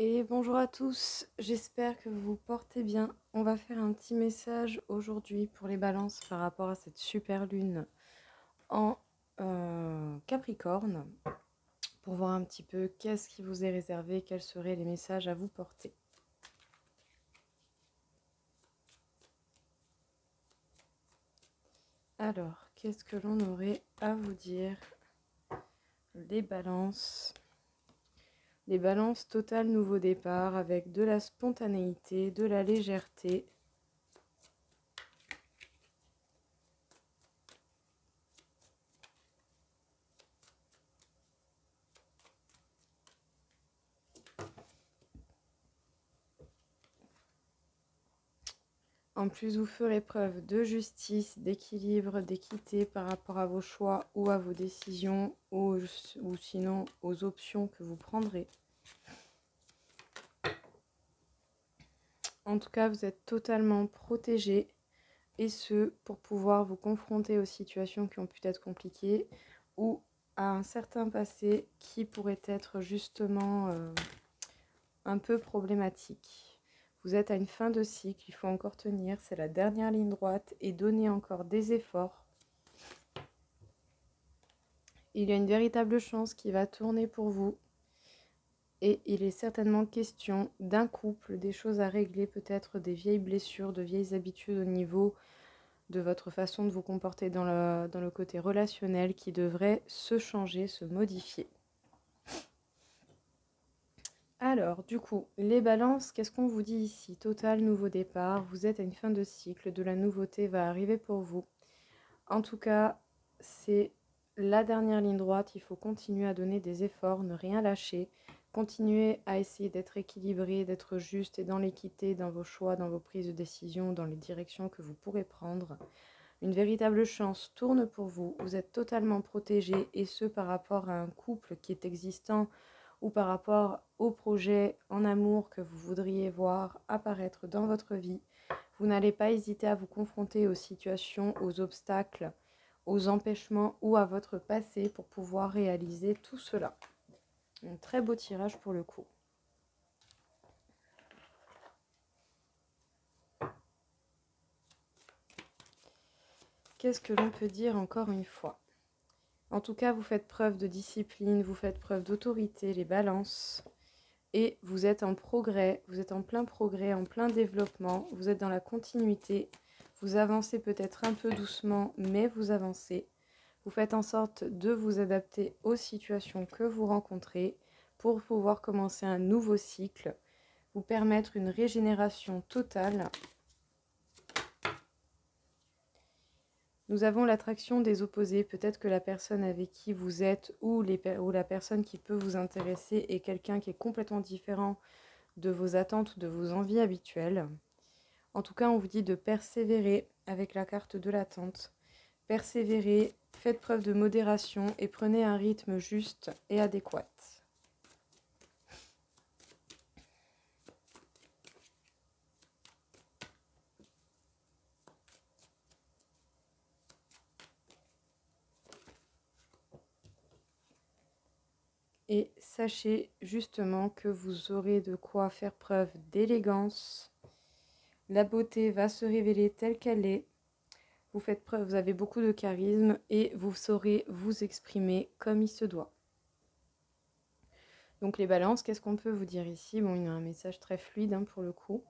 Et bonjour à tous, j'espère que vous vous portez bien. On va faire un petit message aujourd'hui pour les balances par rapport à cette super lune en Capricorne, pour voir un petit peu qu'est-ce qui vous est réservé, quels seraient les messages à vous porter. Alors, qu'est-ce que l'on aurait à vous dire? Les balances. Les balances total nouveau départ avec de la spontanéité, de la légèreté. En plus, vous ferez preuve de justice, d'équilibre, d'équité par rapport à vos choix ou à vos décisions ou sinon aux options que vous prendrez. En tout cas, vous êtes totalement protégé et ce, pour pouvoir vous confronter aux situations qui ont pu être compliquées ou à un certain passé qui pourrait être justement un peu problématique. Vous êtes à une fin de cycle, il faut encore tenir, c'est la dernière ligne droite et donner encore des efforts. Il y a une véritable chance qui va tourner pour vous et il est certainement question d'un couple, des choses à régler, peut-être des vieilles blessures, de vieilles habitudes au niveau de votre façon de vous comporter dans le côté relationnel qui devrait se changer, se modifier. Alors, du coup, les balances, qu'est-ce qu'on vous dit ici? Total nouveau départ, vous êtes à une fin de cycle, de la nouveauté va arriver pour vous. En tout cas, c'est la dernière ligne droite, il faut continuer à donner des efforts, ne rien lâcher, continuer à essayer d'être équilibré, d'être juste et dans l'équité, dans vos choix, dans vos prises de décision, dans les directions que vous pourrez prendre. Une véritable chance tourne pour vous, vous êtes totalement protégé et ce par rapport à un couple qui est existant ou par rapport au projet en amour que vous voudriez voir apparaître dans votre vie. Vous n'allez pas hésiter à vous confronter aux situations, aux obstacles, aux empêchements ou à votre passé pour pouvoir réaliser tout cela. Un très beau tirage pour le coup. Qu'est-ce que l'on peut dire encore une fois? En tout cas, vous faites preuve de discipline, vous faites preuve d'autorité, les balances. Et vous êtes en progrès, vous êtes en plein progrès, en plein développement, vous êtes dans la continuité. Vous avancez peut-être un peu doucement, mais vous avancez. Vous faites en sorte de vous adapter aux situations que vous rencontrez pour pouvoir commencer un nouveau cycle, vous permettre une régénération totale. Nous avons l'attraction des opposés. Peut-être que la personne avec qui vous êtes ou la personne qui peut vous intéresser est quelqu'un qui est complètement différent de vos attentes ou de vos envies habituelles. En tout cas, on vous dit de persévérer avec la carte de l'attente. Persévérez, faites preuve de modération et prenez un rythme juste et adéquat. Et sachez justement que vous aurez de quoi faire preuve d'élégance. La beauté va se révéler telle qu'elle est. Vous faites preuve, vous avez beaucoup de charisme et vous saurez vous exprimer comme il se doit. Donc les balances, qu'est-ce qu'on peut vous dire ici? Bon, il y a un message très fluide pour le coup.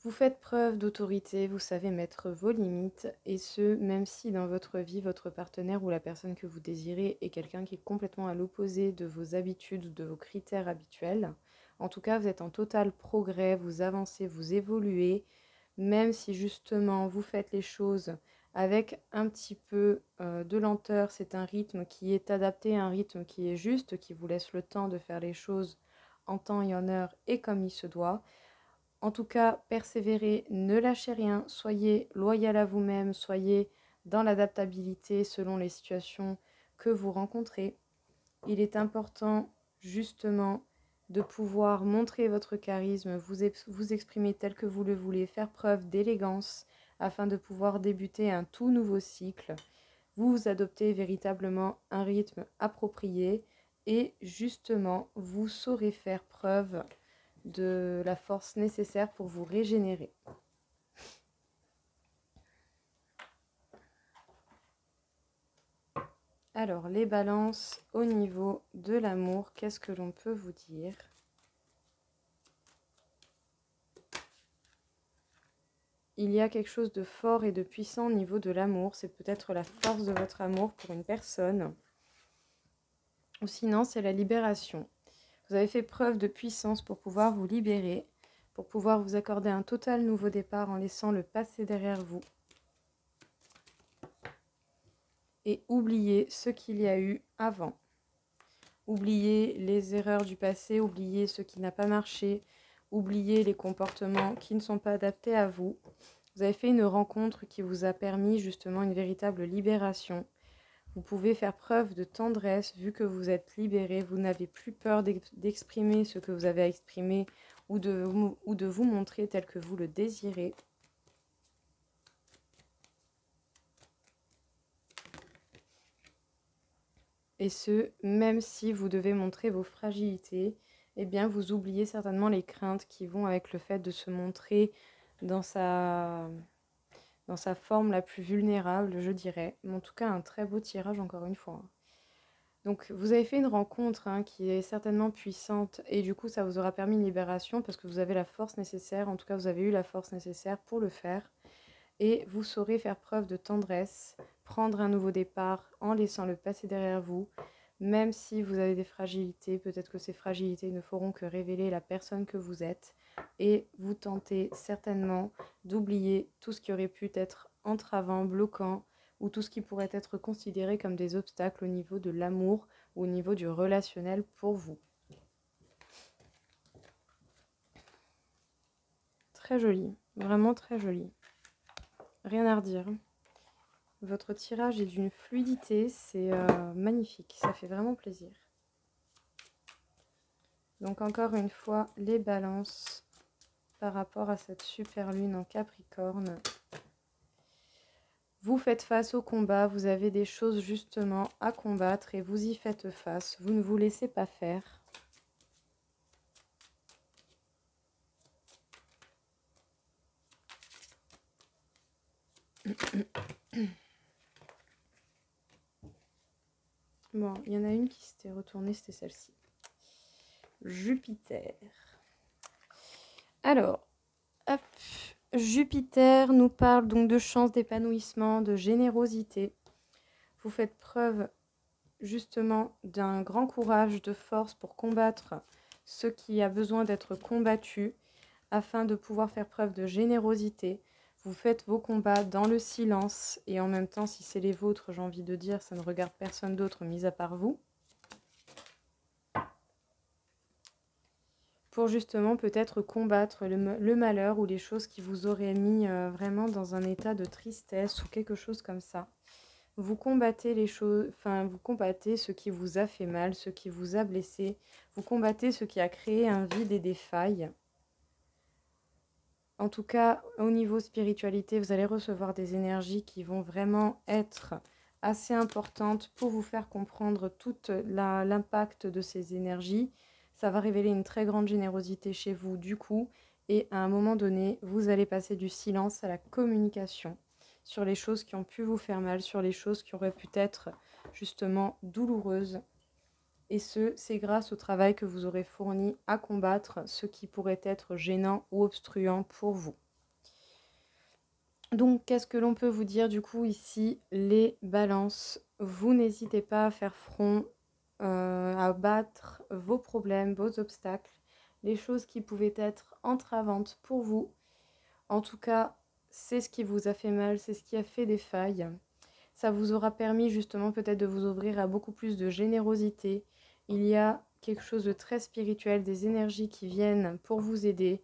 Vous faites preuve d'autorité, vous savez mettre vos limites, et ce, même si dans votre vie, votre partenaire ou la personne que vous désirez est quelqu'un qui est complètement à l'opposé de vos habitudes ou de vos critères habituels. En tout cas, vous êtes en total progrès, vous avancez, vous évoluez, même si justement vous faites les choses avec un petit peu de lenteur. C'est un rythme qui est adapté, un rythme qui est juste, qui vous laisse le temps de faire les choses en temps et en heure et comme il se doit. En tout cas, persévérez, ne lâchez rien, soyez loyal à vous-même, soyez dans l'adaptabilité selon les situations que vous rencontrez. Il est important justement de pouvoir montrer votre charisme, vous exprimer tel que vous le voulez, faire preuve d'élégance afin de pouvoir débuter un tout nouveau cycle. Vous adoptez véritablement un rythme approprié Et justement, vous saurez faire preuve de la force nécessaire pour vous régénérer. Alors, les balances au niveau de l'amour, qu'est-ce que l'on peut vous dire? Il y a quelque chose de fort et de puissant au niveau de l'amour. C'est peut-être la force de votre amour pour une personne. Ou sinon, c'est la libération. Vous avez fait preuve de puissance pour pouvoir vous libérer, pour pouvoir vous accorder un total nouveau départ en laissant le passé derrière vous. Et oublier ce qu'il y a eu avant. Oubliez les erreurs du passé, oubliez ce qui n'a pas marché, oubliez les comportements qui ne sont pas adaptés à vous. Vous avez fait une rencontre qui vous a permis justement une véritable libération. Vous pouvez faire preuve de tendresse vu que vous êtes libéré. Vous n'avez plus peur d'exprimer ce que vous avez à exprimer ou de vous montrer tel que vous le désirez. Et ce, même si vous devez montrer vos fragilités, eh bien vous oubliez certainement les craintes qui vont avec le fait de se montrer dans sa forme la plus vulnérable, je dirais. Mais en tout cas, un très beau tirage encore une fois. Donc vous avez fait une rencontre qui est certainement puissante et du coup ça vous aura permis une libération parce que vous avez la force nécessaire, en tout cas vous avez eu la force nécessaire pour le faire. Et vous saurez faire preuve de tendresse, prendre un nouveau départ en laissant le passé derrière vous. Même si vous avez des fragilités, peut-être que ces fragilités ne feront que révéler la personne que vous êtes. Et vous tentez certainement d'oublier tout ce qui aurait pu être entravant, bloquant, ou tout ce qui pourrait être considéré comme des obstacles au niveau de l'amour ou au niveau du relationnel pour vous. Très joli, vraiment très joli. Rien à redire. Votre tirage est d'une fluidité, c'est magnifique, ça fait vraiment plaisir. Donc encore une fois, les balances par rapport à cette super lune en Capricorne. Vous faites face au combat, vous avez des choses justement à combattre et vous y faites face. Vous ne vous laissez pas faire. Bon, il y en a une qui s'était retournée, c'était celle-ci. Jupiter. Alors, hop, Jupiter nous parle donc de chance, d'épanouissement, de générosité. Vous faites preuve justement d'un grand courage, de force pour combattre ce qui a besoin d'être combattu afin de pouvoir faire preuve de générosité. Vous faites vos combats dans le silence et en même temps, si c'est les vôtres, j'ai envie de dire, ça ne regarde personne d'autre mis à part vous. Pour justement peut-être combattre le malheur ou les choses qui vous auraient mis vraiment dans un état de tristesse ou quelque chose comme ça. Vous combattez les choses, enfin vous combattez ce qui vous a fait mal, ce qui vous a blessé, vous combattez ce qui a créé un vide et des failles. En tout cas, au niveau spiritualité, vous allez recevoir des énergies qui vont vraiment être assez importantes pour vous faire comprendre tout l'impact de ces énergies. Ça va révéler une très grande générosité chez vous du coup. Et à un moment donné, vous allez passer du silence à la communication sur les choses qui ont pu vous faire mal, sur les choses qui auraient pu être justement douloureuses. Et c'est grâce au travail que vous aurez fourni à combattre ce qui pourrait être gênant ou obstruant pour vous. Donc, qu'est-ce que l'on peut vous dire du coup ici, les balances? Vous n'hésitez pas à faire front, à battre vos problèmes, vos obstacles, les choses qui pouvaient être entravantes pour vous. En tout cas, c'est ce qui vous a fait mal, c'est ce qui a fait des failles. Ça vous aura permis justement peut-être de vous ouvrir à beaucoup plus de générosité. Il y a quelque chose de très spirituel, des énergies qui viennent pour vous aider.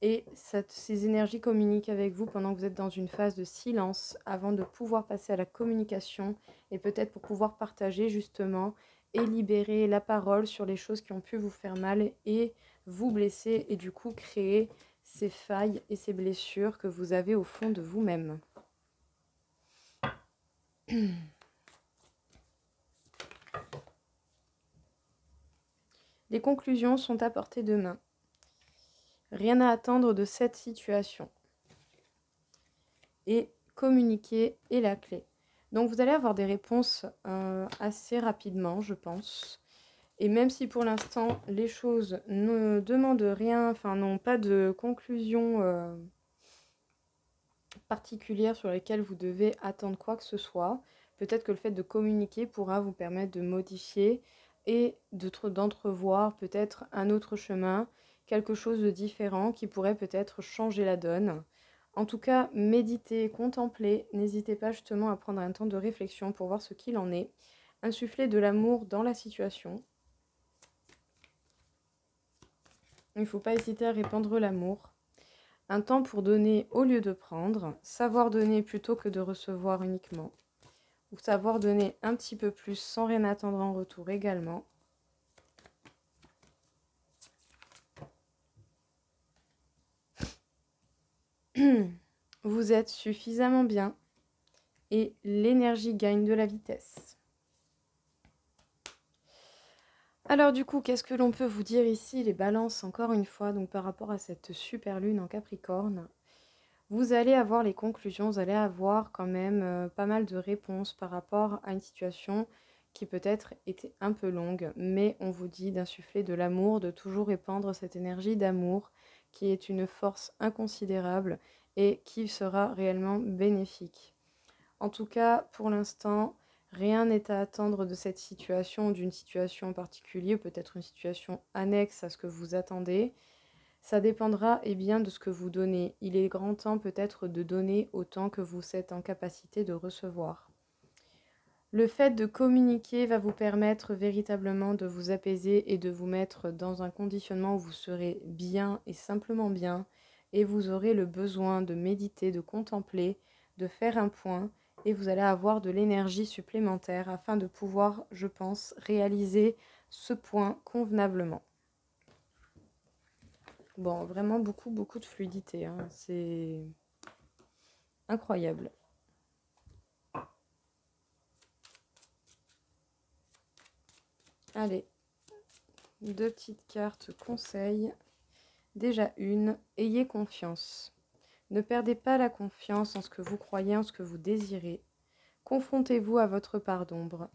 Et ces énergies communiquent avec vous pendant que vous êtes dans une phase de silence avant de pouvoir passer à la communication et peut-être pour pouvoir partager justement et libérer la parole sur les choses qui ont pu vous faire mal et vous blesser et du coup créer ces failles et ces blessures que vous avez au fond de vous-même. Les conclusions sont à portée de main. Rien à attendre de cette situation. Et communiquer est la clé. Donc vous allez avoir des réponses assez rapidement, je pense. Et même si pour l'instant les choses ne demandent rien, enfin n'ont pas de conclusion particulière sur lesquelles vous devez attendre quoi que ce soit, peut-être que le fait de communiquer pourra vous permettre de modifier et d'entrevoir peut-être un autre chemin, quelque chose de différent qui pourrait peut-être changer la donne. En tout cas, méditez, contemplez, n'hésitez pas justement à prendre un temps de réflexion pour voir ce qu'il en est, insuffler de l'amour dans la situation. Il ne faut pas hésiter à répandre l'amour. Un temps pour donner au lieu de prendre, savoir donner plutôt que de recevoir uniquement, ou savoir donner un petit peu plus sans rien attendre en retour également. Vous êtes suffisamment bien et l'énergie gagne de la vitesse. Alors du coup, qu'est-ce que l'on peut vous dire ici, les balances, encore une fois, donc par rapport à cette super lune en Capricorne. Vous allez avoir les conclusions, vous allez avoir quand même pas mal de réponses par rapport à une situation qui peut-être était un peu longue, mais on vous dit d'insuffler de l'amour, de toujours répandre cette énergie d'amour qui est une force inconsidérable et qui sera réellement bénéfique. En tout cas, pour l'instant, rien n'est à attendre de cette situation, d'une situation en particulier, peut-être une situation annexe à ce que vous attendez. Ça dépendra bien de ce que vous donnez. Il est grand temps peut-être de donner autant que vous êtes en capacité de recevoir. Le fait de communiquer va vous permettre véritablement de vous apaiser et de vous mettre dans un conditionnement où vous serez bien et simplement bien, et vous aurez le besoin de méditer, de contempler, de faire un point, et vous allez avoir de l'énergie supplémentaire afin de pouvoir, je pense, réaliser ce point convenablement. Bon, vraiment beaucoup de fluidité, hein. C'est incroyable. Allez, 2 petites cartes conseils. Déjà une, ayez confiance. Ne perdez pas la confiance en ce que vous croyez, en ce que vous désirez. Confrontez-vous à votre part d'ombre.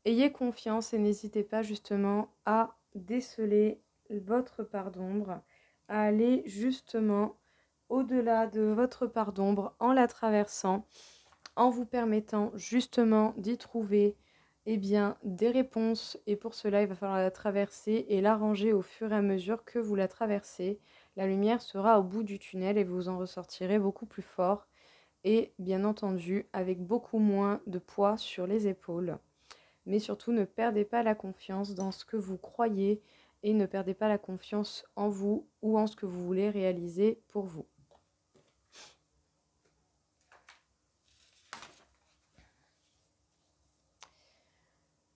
Ayez confiance et n'hésitez pas justement à déceler votre part d'ombre, à aller justement au-delà de votre part d'ombre en la traversant, en vous permettant justement d'y trouver des réponses. Et pour cela, il va falloir la traverser et l'arranger au fur et à mesure que vous la traversez. La lumière sera au bout du tunnel et vous en ressortirez beaucoup plus fort et bien entendu avec beaucoup moins de poids sur les épaules. Mais surtout, ne perdez pas la confiance dans ce que vous croyez et ne perdez pas la confiance en vous ou en ce que vous voulez réaliser pour vous.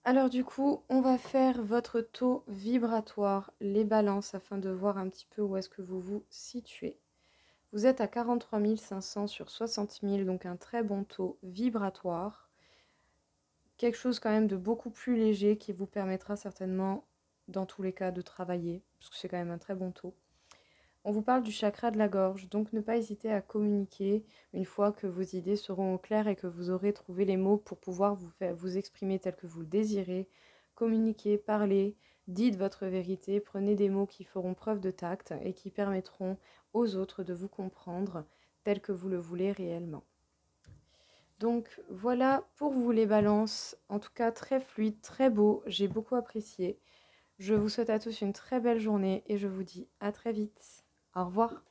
Alors du coup, on va faire votre taux vibratoire, les balances, afin de voir un petit peu où est-ce que vous vous situez. Vous êtes à 43 500 sur 60 000, donc un très bon taux vibratoire. Quelque chose quand même de beaucoup plus léger qui vous permettra certainement, dans tous les cas, de travailler, parce que c'est quand même un très bon taux. On vous parle du chakra de la gorge, donc ne pas hésiter à communiquer une fois que vos idées seront au clair et que vous aurez trouvé les mots pour pouvoir vous exprimer tel que vous le désirez. Communiquez, parlez, dites votre vérité, prenez des mots qui feront preuve de tact et qui permettront aux autres de vous comprendre tel que vous le voulez réellement. Donc voilà pour vous les balances, en tout cas très fluide, très beau, j'ai beaucoup apprécié. Je vous souhaite à tous une très belle journée et je vous dis à très vite. Au revoir.